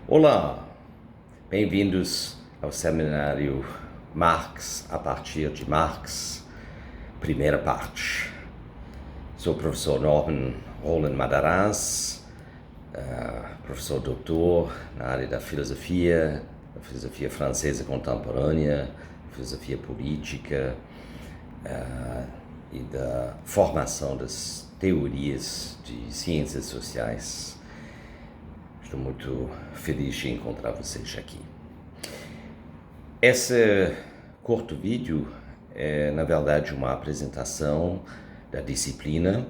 Olá, bem-vindos ao seminário Marx a partir de Marx, primeira parte. Sou o professor Norman Roland Madarazzo, professor doutor na área da filosofia francesa contemporânea, filosofia política e da formação das teorias de ciências sociais. Estou muito feliz de encontrar vocês aqui. Esse curto vídeo é, na verdade, uma apresentação da disciplina.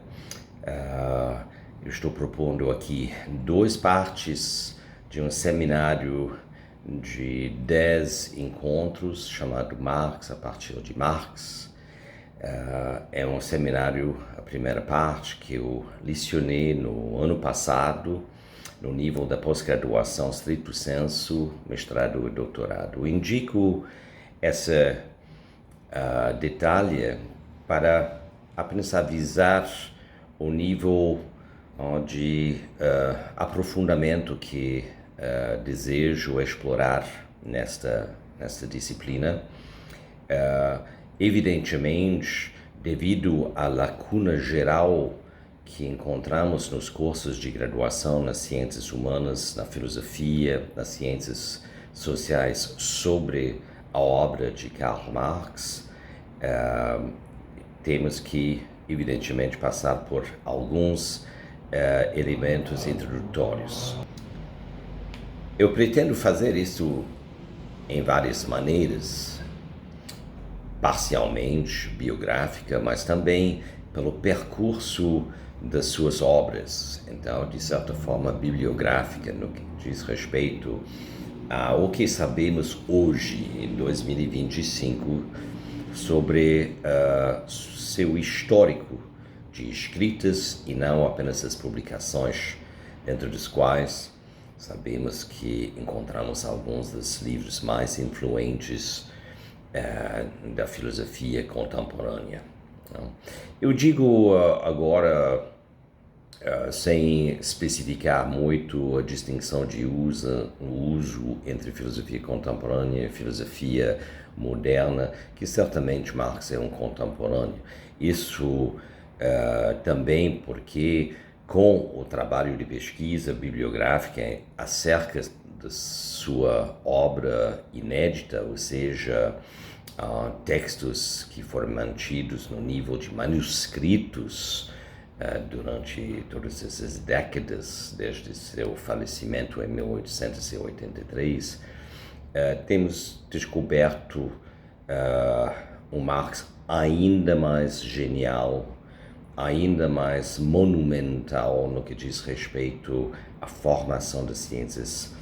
Eu estou propondo aqui 2 partes de um seminário de 10 encontros chamado Marx a partir de Marx. É um seminário, a primeira parte, que eu licionei no ano passado, no nível da pós-graduação stricto sensu, mestrado e doutorado. Eu indico esse detalhe para apenas avisar o nível de aprofundamento que desejo explorar nesta disciplina. Evidentemente, devido à lacuna geral que encontramos nos cursos de graduação nas ciências humanas, na filosofia, nas ciências sociais sobre a obra de Karl Marx, temos que, evidentemente, passar por alguns elementos introdutórios. Eu pretendo fazer isso em várias maneiras, parcialmente biográfica, mas também pelo percurso das suas obras. Então, de certa forma, bibliográfica no que diz respeito ao que sabemos hoje, em 2025, sobre seu histórico de escritas e não apenas as publicações, dentro dos quais sabemos que encontramos alguns dos livros mais influentes da filosofia contemporânea. Eu digo agora, sem especificar muito a distinção de uso entre filosofia contemporânea e filosofia moderna, que certamente Marx é um contemporâneo. Isso também porque, com o trabalho de pesquisa bibliográfica acerca da sua obra inédita, ou seja, textos que foram mantidos no nível de manuscritos durante todas essas décadas, desde seu falecimento em 1883, temos descoberto um Marx ainda mais genial, ainda mais monumental no que diz respeito à formação das ciências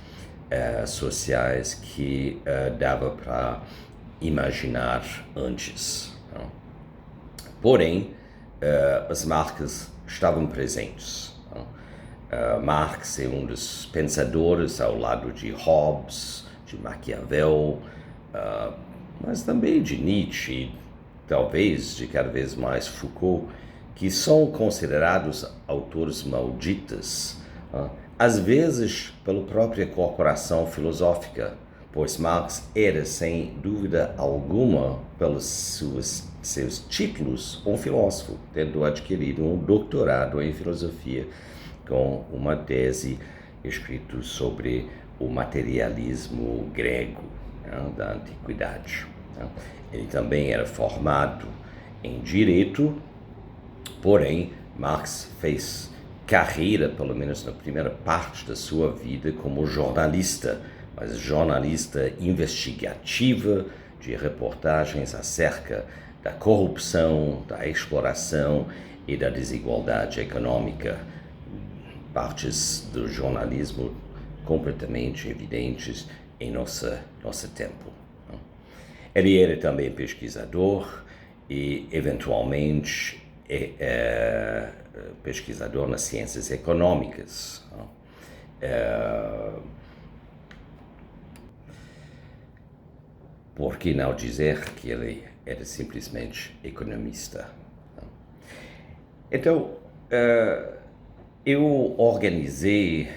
sociais que dava para imaginar antes. Não? Porém, as marcas estavam presentes. Marx é um dos pensadores ao lado de Hobbes, de Maquiavel, mas também de Nietzsche, talvez de cada vez mais Foucault, que são considerados autores malditos, às vezes pela própria corporação filosófica, pois Marx era, sem dúvida alguma, pelos seus títulos, um filósofo, tendo adquirido um doutorado em filosofia com uma tese escrita sobre o materialismo grego, da antiguidade. Ele também era formado em direito, porém Marx fez carreira, pelo menos na primeira parte da sua vida, como jornalista, mas jornalista investigativa de reportagens acerca da corrupção, da exploração e da desigualdade econômica, partes do jornalismo completamente evidentes em nosso tempo. Ele era também pesquisador e, eventualmente, pesquisador nas ciências econômicas. Por que não dizer que ele era simplesmente economista? Então, eu organizei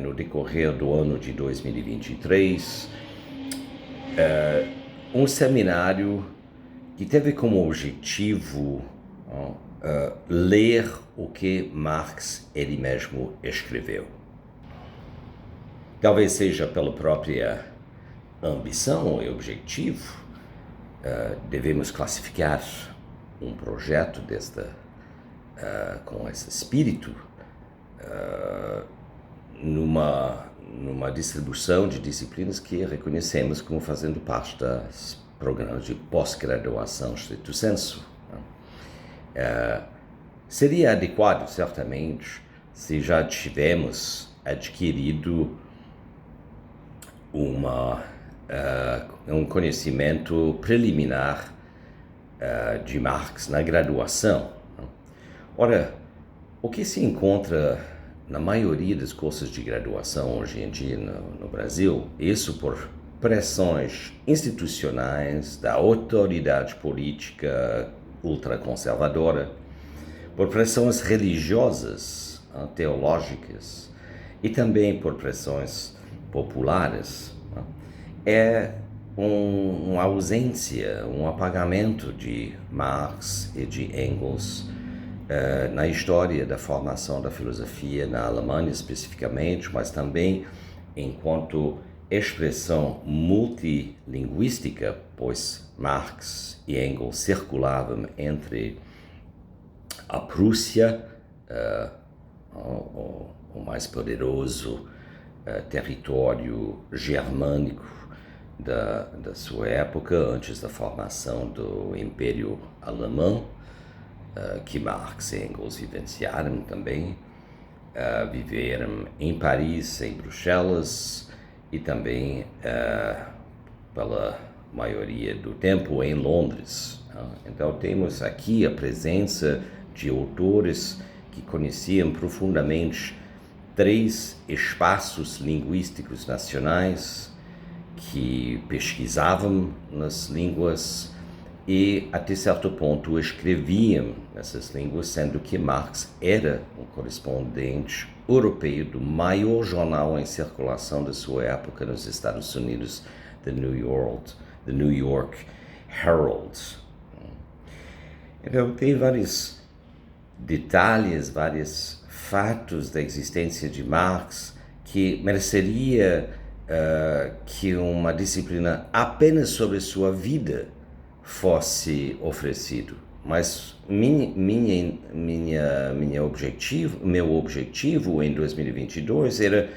no decorrer do ano de 2023, um seminário que teve como objetivo ler o que Marx ele mesmo escreveu. Talvez seja pela própria ambição e objetivo, devemos classificar um projeto com esse espírito numa distribuição de disciplinas que reconhecemos como fazendo parte dos programas de pós-graduação stricto sensu. Seria adequado, certamente, se já tivermos adquirido um conhecimento preliminar de Marx na graduação. Ora, o que se encontra na maioria dos cursos de graduação hoje em dia no Brasil, isso por pressões institucionais da autoridade política ultraconservadora, por pressões religiosas, teológicas e também por pressões populares, é uma ausência, um apagamento de Marx e de Engels na história da formação da filosofia na Alemanha especificamente, mas também enquanto expressão multilinguística, pois Marx e Engels circulavam entre a Prússia, o mais poderoso território germânico da sua época, antes da formação do Império Alemão, que Marx e Engels vivenciaram também, viveram em Paris, em Bruxelas e também, pela maioria do tempo, em Londres. Então temos aqui a presença de autores que conheciam profundamente 3 espaços linguísticos nacionais, que pesquisavam nas línguas e, até certo ponto, escreviam nessas línguas, sendo que Marx era um correspondente europeu do maior jornal em circulação da sua época nos Estados Unidos, The New York Herald. Então, tem vários detalhes, vários fatos da existência de Marx que mereceria que uma disciplina apenas sobre sua vida fosse oferecido. Mas meu objetivo em 2022 era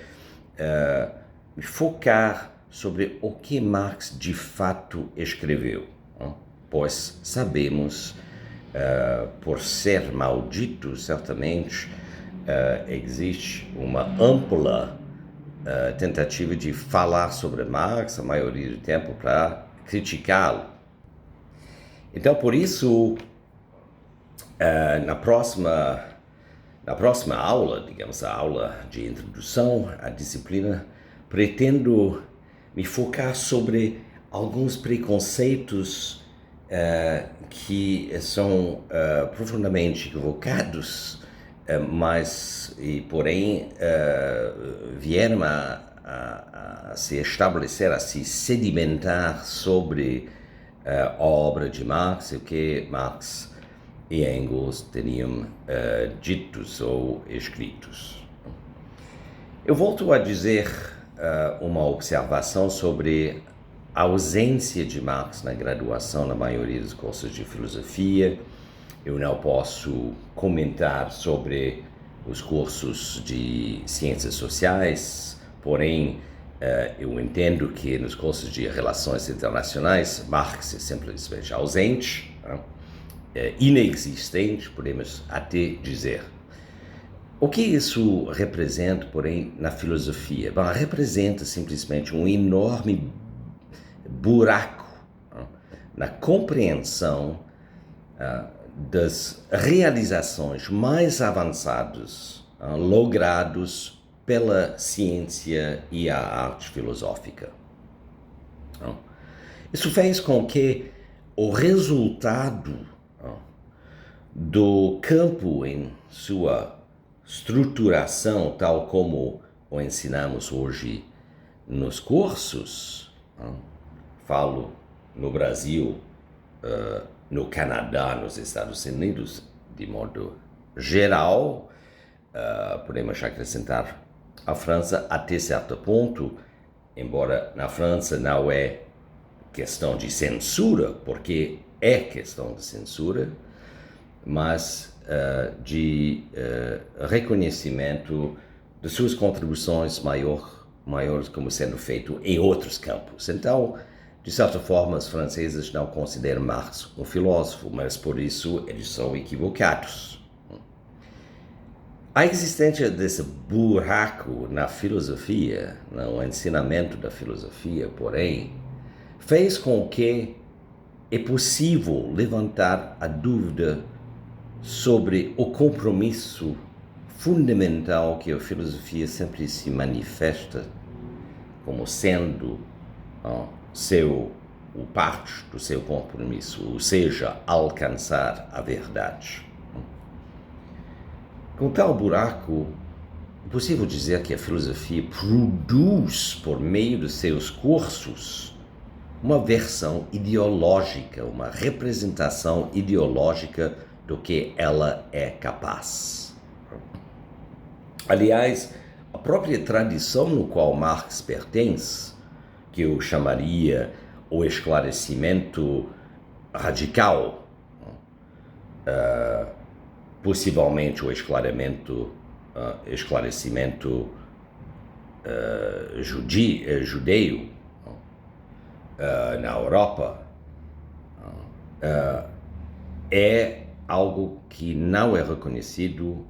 focar sobre o que Marx de fato escreveu, pois sabemos, por ser maldito, certamente, existe uma ampla tentativa de falar sobre Marx a maioria do tempo para criticá-lo. Então, por isso, na próxima aula, digamos, a aula de introdução à disciplina, pretendo me focar sobre alguns preconceitos que são profundamente equivocados, porém vieram a se estabelecer, a se sedimentar sobre a obra de Marx e o que Marx e Engels teriam ditos ou escritos. Eu volto a dizer uma observação sobre a ausência de Marx na graduação na maioria dos cursos de filosofia. Eu não posso comentar sobre os cursos de ciências sociais, porém eu entendo que nos cursos de relações internacionais Marx é simplesmente ausente, inexistente, podemos até dizer. O que isso representa, porém, na filosofia? Bom, representa simplesmente um enorme buraco na compreensão das realizações mais avançadas logrados pela ciência e a arte filosófica. Isso fez com que o resultado do campo em sua estruturação, tal como o ensinamos hoje nos cursos. Falo no Brasil, no Canadá, nos Estados Unidos, de modo geral. Podemos acrescentar a França até certo ponto, embora na França não é questão de censura, porque é questão de censura, mas de reconhecimento de suas contribuições maiores como sendo feito em outros campos. Então, de certa forma, os franceses não consideram Marx um filósofo, mas por isso eles são equivocados. A existência desse buraco na filosofia, no ensinamento da filosofia, porém, fez com que é possível levantar a dúvida sobre o compromisso fundamental que a filosofia sempre se manifesta como sendo o parte do seu compromisso, ou seja, alcançar a verdade. Com tal buraco, é possível dizer que a filosofia produz, por meio de seus cursos, uma versão ideológica, uma representação ideológica do que ela é capaz. Aliás, a própria tradição no qual Marx pertence, que eu chamaria o esclarecimento radical, possivelmente o esclarecimento judeu na Europa, é algo que não é reconhecido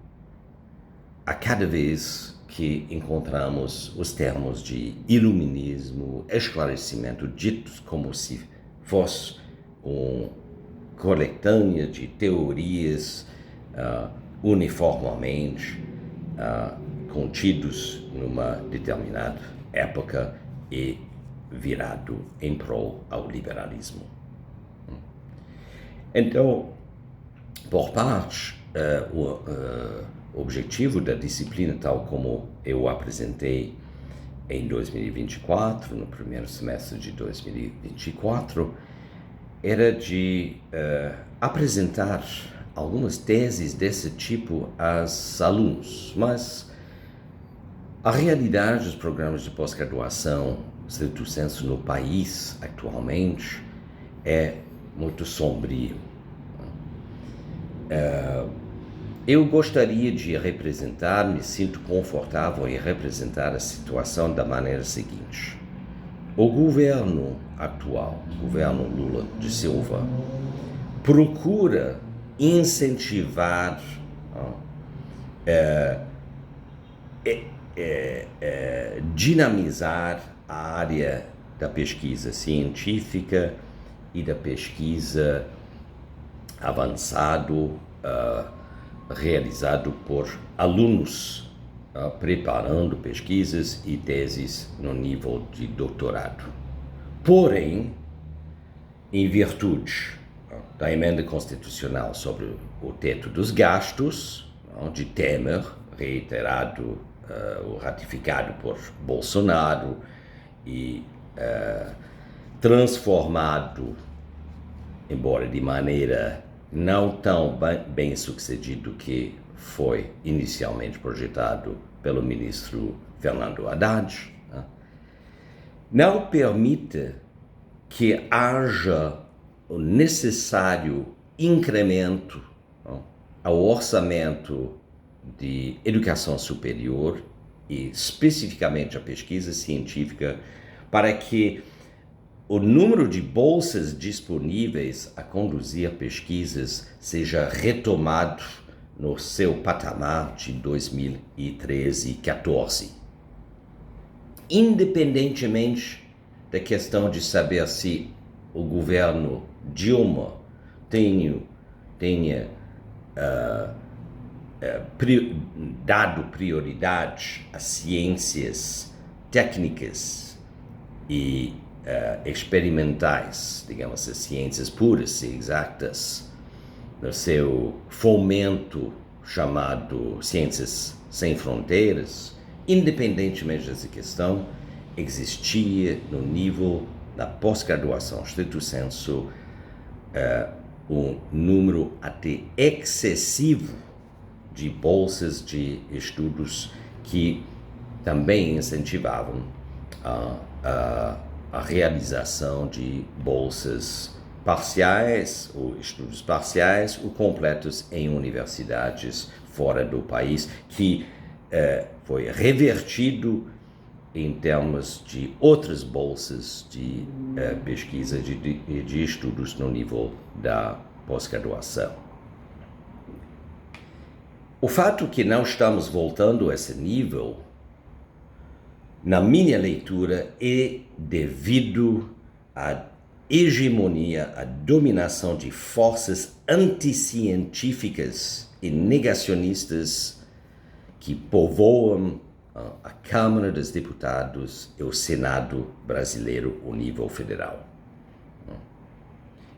a cada vez que encontramos os termos de iluminismo, esclarecimento, ditos como se fosse uma coletânea de teorias uniformemente contidos numa determinada época e virado em prol ao liberalismo. Então, por parte, o objetivo da disciplina, tal como eu apresentei em 2024, no primeiro semestre de 2024, era de apresentar algumas teses desse tipo aos alunos, mas a realidade dos programas de pós-graduação, stricto sensu, no país atualmente é muito sombrio. Eu gostaria de representar, me sinto confortável em representar a situação da maneira seguinte. O governo atual, o governo Lula de Silva, procura incentivar dinamizar a área da pesquisa científica e da pesquisa avançado realizado por alunos preparando pesquisas e teses no nível de doutorado. Porém, em virtude da emenda constitucional sobre o teto dos gastos, de Temer, reiterado ou ratificado por Bolsonaro e transformado, embora de maneira não tão bem sucedido que foi inicialmente projetado pelo ministro Fernando Haddad, não permite que haja o necessário incremento ao orçamento de educação superior e especificamente a pesquisa científica para que o número de bolsas disponíveis a conduzir pesquisas seja retomado no seu patamar de 2013 e 2014. Independentemente da questão de saber se o governo Dilma tenha dado prioridade às ciências técnicas e experimentais, digamos, as ciências puras e exatas, no seu fomento chamado Ciências Sem Fronteiras, independentemente dessa questão, existia no nível da pós-graduação, stricto sensu, um número até excessivo de bolsas de estudos que também incentivavam a realização de bolsas parciais ou estudos parciais ou completos em universidades fora do país, que foi revertido em termos de outras bolsas de pesquisa de estudos no nível da pós-graduação. O fato que não estamos voltando a esse nível, na minha leitura, é devido à hegemonia, à dominação de forças anticientíficas e negacionistas que povoam a Câmara dos Deputados e o Senado brasileiro, o nível federal.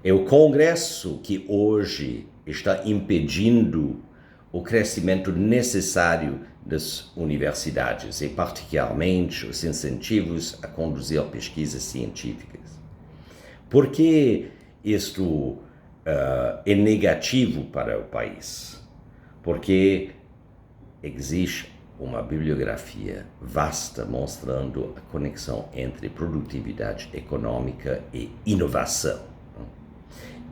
É o Congresso que hoje está impedindo o crescimento necessário das universidades e, particularmente, os incentivos a conduzir pesquisas científicas. Por que isto é negativo para o país? Porque existe uma bibliografia vasta mostrando a conexão entre produtividade econômica e inovação.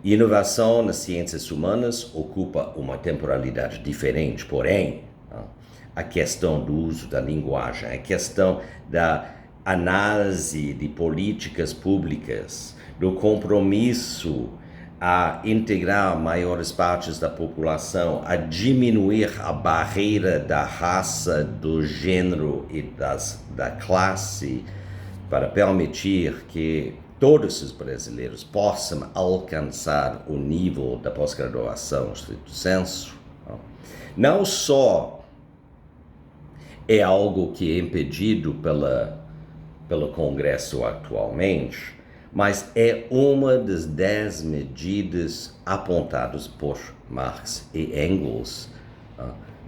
Inovação nas ciências humanas ocupa uma temporalidade diferente, porém, a questão do uso da linguagem, a questão da análise de políticas públicas, do compromisso a integrar maiores partes da população, a diminuir a barreira da raça, do gênero e da classe, para permitir que todos os brasileiros possam alcançar o nível da pós-graduação, stricto sensu, não só é algo que é impedido pelo Congresso atualmente, mas é uma das 10 medidas apontadas por Marx e Engels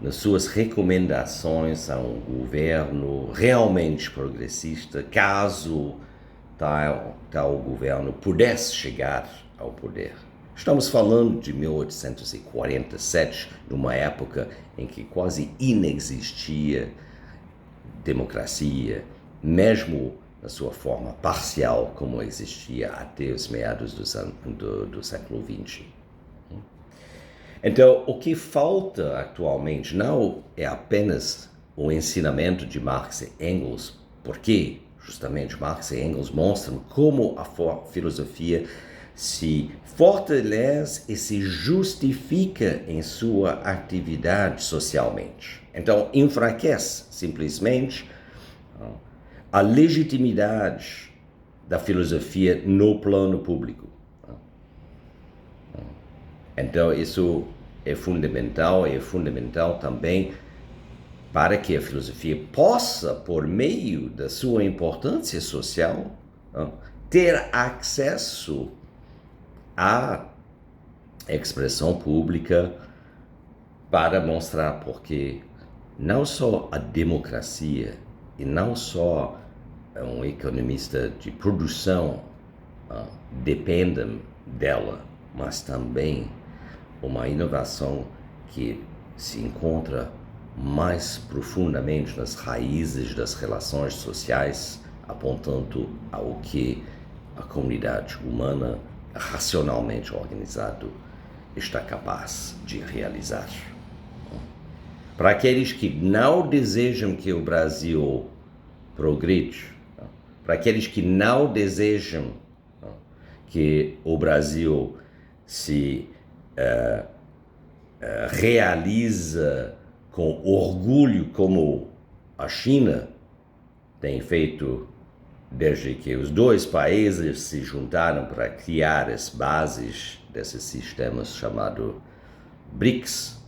nas suas recomendações a um governo realmente progressista, caso tal governo pudesse chegar ao poder. Estamos falando de 1847, numa época em que quase inexistia democracia, mesmo na sua forma parcial, como existia até os meados do século XX. Então, o que falta atualmente não é apenas o ensinamento de Marx e Engels, porque justamente Marx e Engels mostram como a filosofia se fortalece e se justifica em sua atividade socialmente. Então, enfraquece simplesmente a legitimidade da filosofia no plano público. Então, isso é fundamental também para que a filosofia possa, por meio da sua importância social, ter acesso à expressão pública para mostrar porque não só a democracia e não só um economista de produção dependem dela, mas também uma inovação que se encontra mais profundamente nas raízes das relações sociais, apontando ao que a comunidade humana racionalmente organizada está capaz de realizar. Para aqueles que não desejam que o Brasil progride, para aqueles que não desejam que o Brasil se realiza com orgulho como a China tem feito desde que os dois países se juntaram para criar as bases desses sistemas chamado BRICS.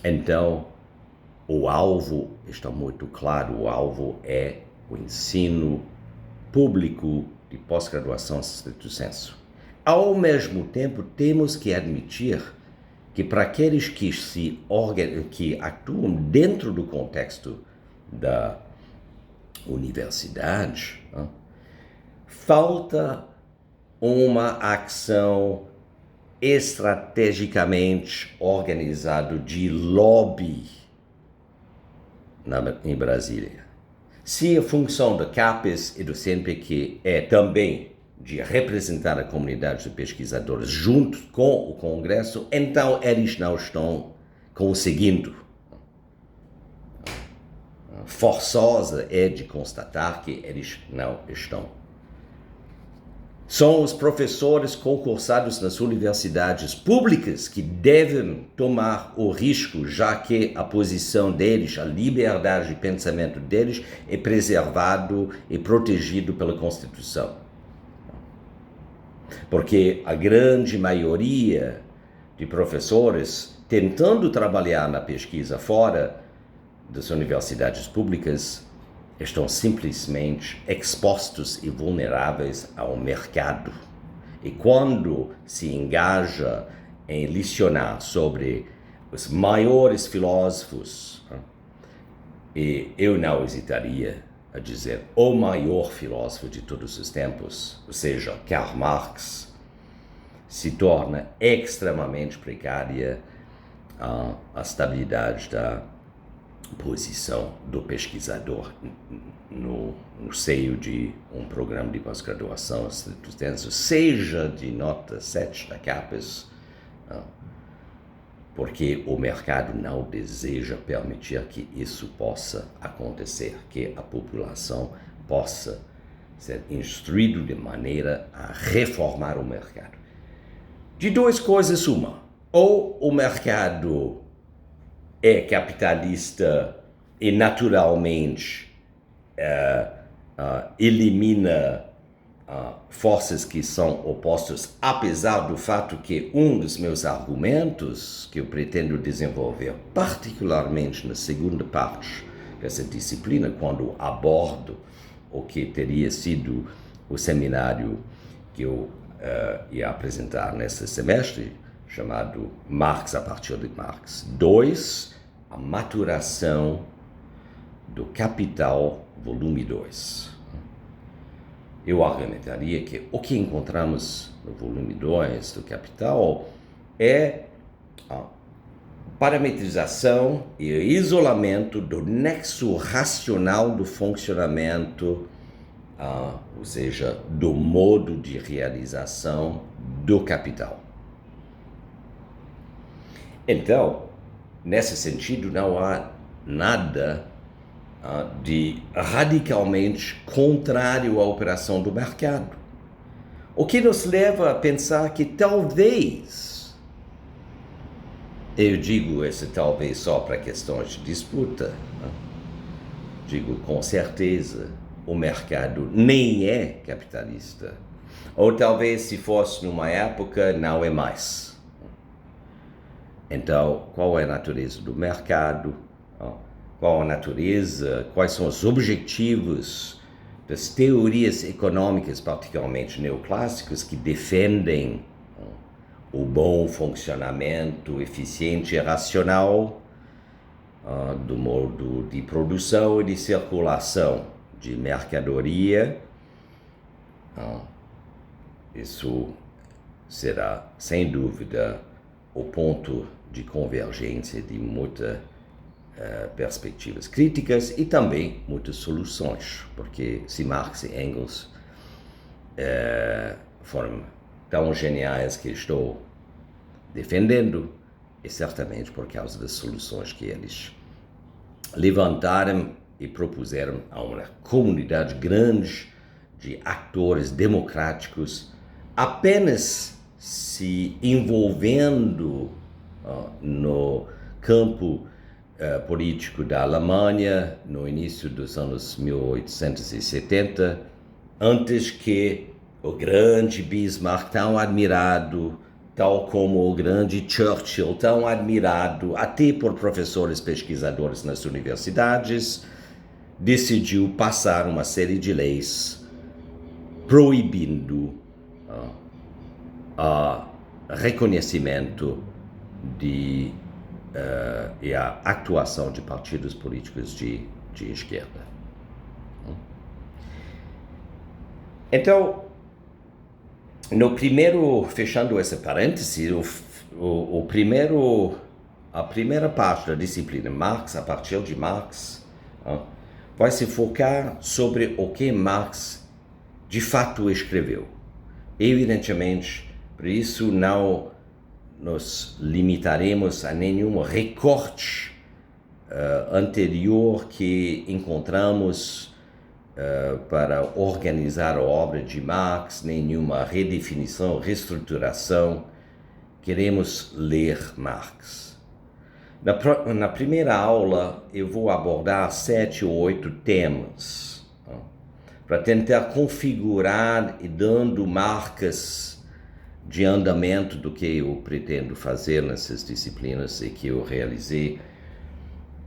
Então, o alvo está muito claro, o alvo é o ensino público de pós-graduação stricto sensu. Ao mesmo tempo, temos que admitir que para aqueles que atuam dentro do contexto da universidade, falta uma ação estrategicamente organizada de lobby em Brasília. Se a função do CAPES e do CNPq é também de representar a comunidade de pesquisadores junto com o Congresso, então eles não estão conseguindo. Forçosa é de constatar que eles não estão. São os professores concursados nas universidades públicas que devem tomar o risco, já que a posição deles, a liberdade de pensamento deles é preservado e protegido pela Constituição. Porque a grande maioria de professores tentando trabalhar na pesquisa fora das universidades públicas estão simplesmente expostos e vulneráveis ao mercado. E quando se engaja em lecionar sobre os maiores filósofos, e eu não hesitaria a dizer o maior filósofo de todos os tempos, ou seja, Karl Marx, se torna extremamente precária a estabilidade da posição do pesquisador no seio de um programa de pós-graduação, seja de nota 7 da CAPES, porque o mercado não deseja permitir que isso possa acontecer, que a população possa ser instruída de maneira a reformar o mercado. De duas coisas uma, ou o mercado é capitalista e naturalmente elimina forças que são opostas, apesar do fato que um dos meus argumentos que eu pretendo desenvolver, particularmente na segunda parte dessa disciplina, quando abordo o que teria sido o seminário que eu ia apresentar nesse semestre, chamado Marx a partir de Marx. 2, a maturação do Capital, volume 2. Eu argumentaria que o que encontramos no volume 2 do Capital é a parametrização e o isolamento do nexo racional do funcionamento, ou seja, do modo de realização do capital. Então, nesse sentido, não há nada de radicalmente contrário à operação do mercado. O que nos leva a pensar que talvez, eu digo esse talvez só para questões de disputa, digo com certeza, o mercado nem é capitalista. Ou talvez se fosse numa época, não é mais. Então, qual é a natureza do mercado? Qual a natureza, quais são os objetivos das teorias econômicas, particularmente neoclássicas, que defendem o bom funcionamento eficiente e racional do modo de produção e de circulação de mercadoria. Isso será, sem dúvida, o ponto de convergência de muitas perspectivas críticas e também muitas soluções, porque se Marx e Engels foram tão geniais que estou defendendo, é certamente por causa das soluções que eles levantaram e propuseram a uma comunidade grande de atores democráticos apenas se envolvendo no campo político da Alemanha no início dos anos 1870, antes que o grande Bismarck, tão admirado, tal como o grande Churchill, tão admirado até por professores pesquisadores nas universidades, decidiu passar uma série de leis proibindo reconhecimento e a atuação de partidos políticos de de esquerda. Então, no primeiro, fechando esse parêntese, a primeira parte da disciplina Marx, a partir de Marx, vai se focar sobre o que Marx de fato escreveu. Evidentemente, por isso não nos limitaremos a nenhum recorte anterior que encontramos para organizar a obra de Marx, nenhuma redefinição, reestruturação. Queremos ler Marx. Na primeira aula, eu vou abordar 7 ou 8 temas, para tentar configurar e dando marcas de andamento do que eu pretendo fazer nessas disciplinas e que eu realizei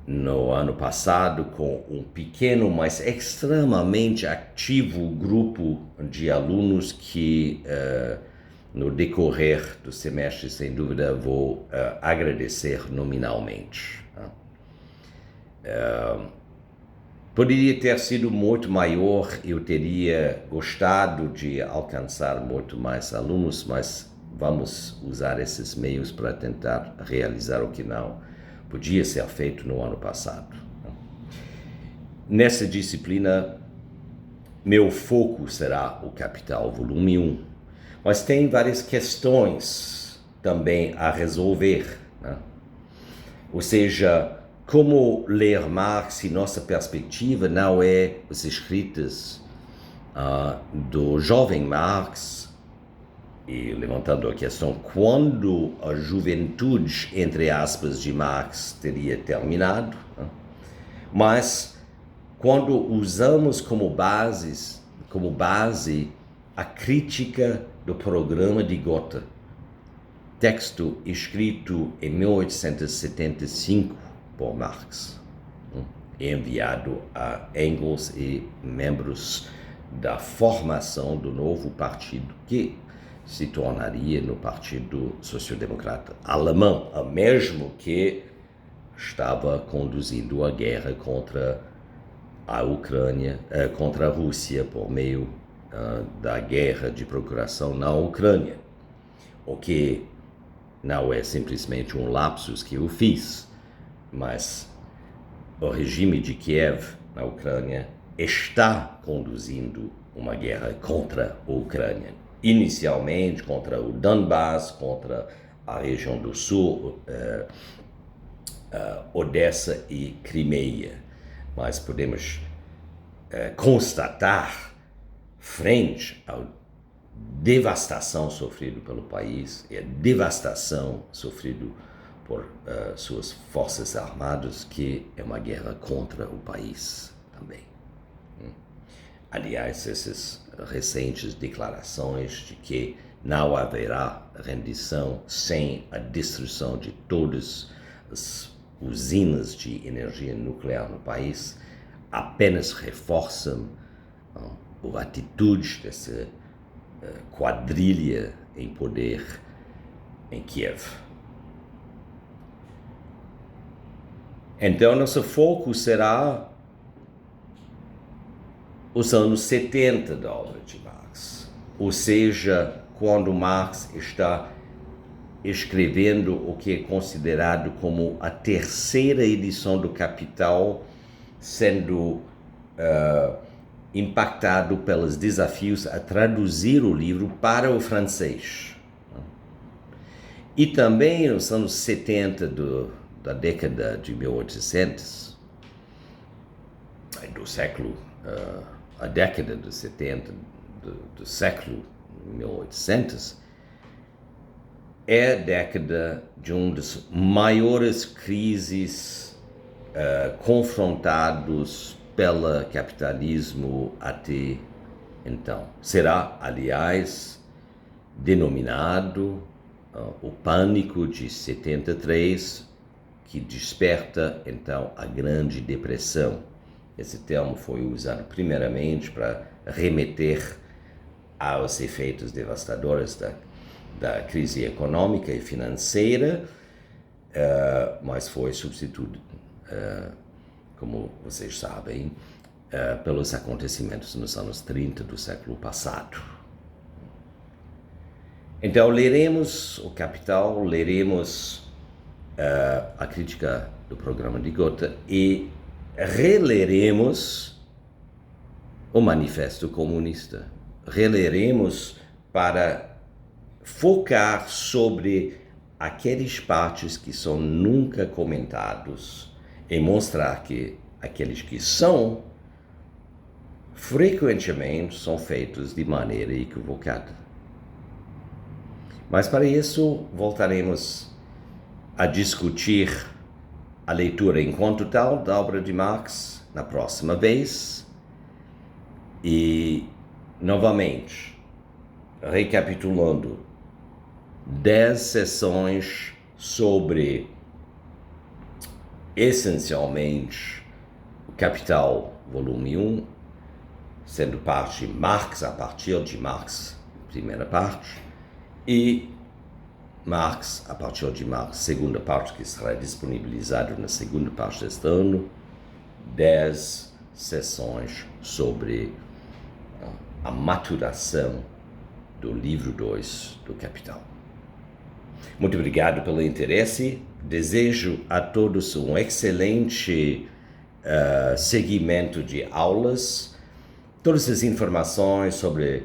no ano passado com um pequeno, mas extremamente ativo grupo de alunos que no decorrer do semestre, sem dúvida, vou agradecer nominalmente. Poderia ter sido muito maior, eu teria gostado de alcançar muito mais alunos, mas vamos usar esses meios para tentar realizar o que não podia ser feito no ano passado. Nessa disciplina, meu foco será o Capital, volume 1. Mas tem várias questões também a resolver, né? Ou seja, como ler Marx, e nossa perspectiva não é os escritos do jovem Marx, e levantando a questão quando a juventude, entre aspas, de Marx teria terminado, né? Mas quando usamos como base a crítica do programa de Gotha, texto escrito em 1875 por Marx, enviado a Engels e membros da formação do novo partido que se tornaria no Partido Social-Democrata Alemão, o mesmo que estava conduzindo a guerra contra a Ucrânia, contra a Rússia por meio da guerra de procuração na Ucrânia, o que não é simplesmente um lapsus que eu fiz, mas o regime de Kiev na Ucrânia está conduzindo uma guerra contra a Ucrânia, inicialmente contra o Donbass, contra a região do sul, Odessa e Crimeia, mas podemos constatar, frente à devastação sofrida pelo país e a devastação sofrida por suas forças armadas, que é uma guerra contra o país também. Aliás, essas recentes declarações de que não haverá rendição sem a destruição de todas as usinas de energia nuclear no país apenas reforçam a atitude dessa quadrilha em poder em Kiev. Então, nosso foco será os anos 70 da obra de Marx, ou seja, quando Marx está escrevendo o que é considerado como a terceira edição do Capital, sendo impactado pelos desafios a traduzir o livro para o francês. E também nos anos 70 da década de 1800, do século, a década de 70 do século 1800, é a década de uma das maiores crises confrontados pelo capitalismo até então. Será, aliás, denominado o Pânico de 73, que desperta, então, a Grande Depressão. Esse termo foi usado primeiramente para remeter aos efeitos devastadores da crise econômica e financeira, mas foi substituído como vocês sabem, pelos acontecimentos nos anos 30 do século passado. Então, leremos o Capital, leremos a crítica do programa de Gotha e releremos o Manifesto Comunista. Releremos para focar sobre aqueles partes que são nunca comentados e mostrar que aqueles que são, frequentemente são feitos de maneira equivocada. Mas para isso voltaremos a discutir a leitura enquanto tal da obra de Marx na próxima vez. E, novamente, recapitulando, 10 sessões sobre, essencialmente, o Capital, volume 1, sendo parte Marx, a partir de Marx, primeira parte, e Marx, a partir de Marx, segunda parte, que será disponibilizado na segunda parte deste ano, 10 sessões sobre a maturação do livro 2 do Capital. Muito obrigado pelo interesse. Desejo a todos um excelente seguimento de aulas. Todas as informações sobre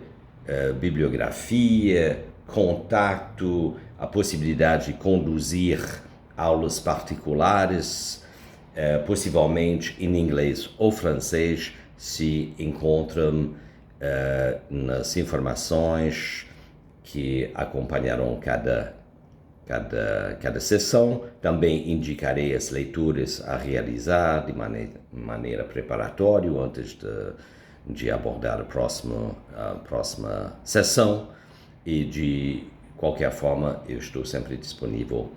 bibliografia, contato, a possibilidade de conduzir aulas particulares, possivelmente em inglês ou francês, se encontram nas informações que acompanharão cada sessão. Também indicarei as leituras a realizar de maneira preparatória antes de abordar a próxima sessão, e de qualquer forma eu estou sempre disponível.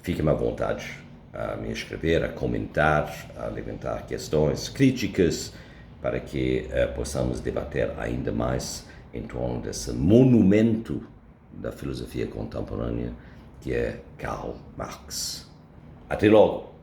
Fiquem à vontade a me escrever, a comentar, a levantar questões, críticas, para que possamos debater ainda mais em torno desse monumento da filosofia contemporânea que é Karl Marx. Até logo!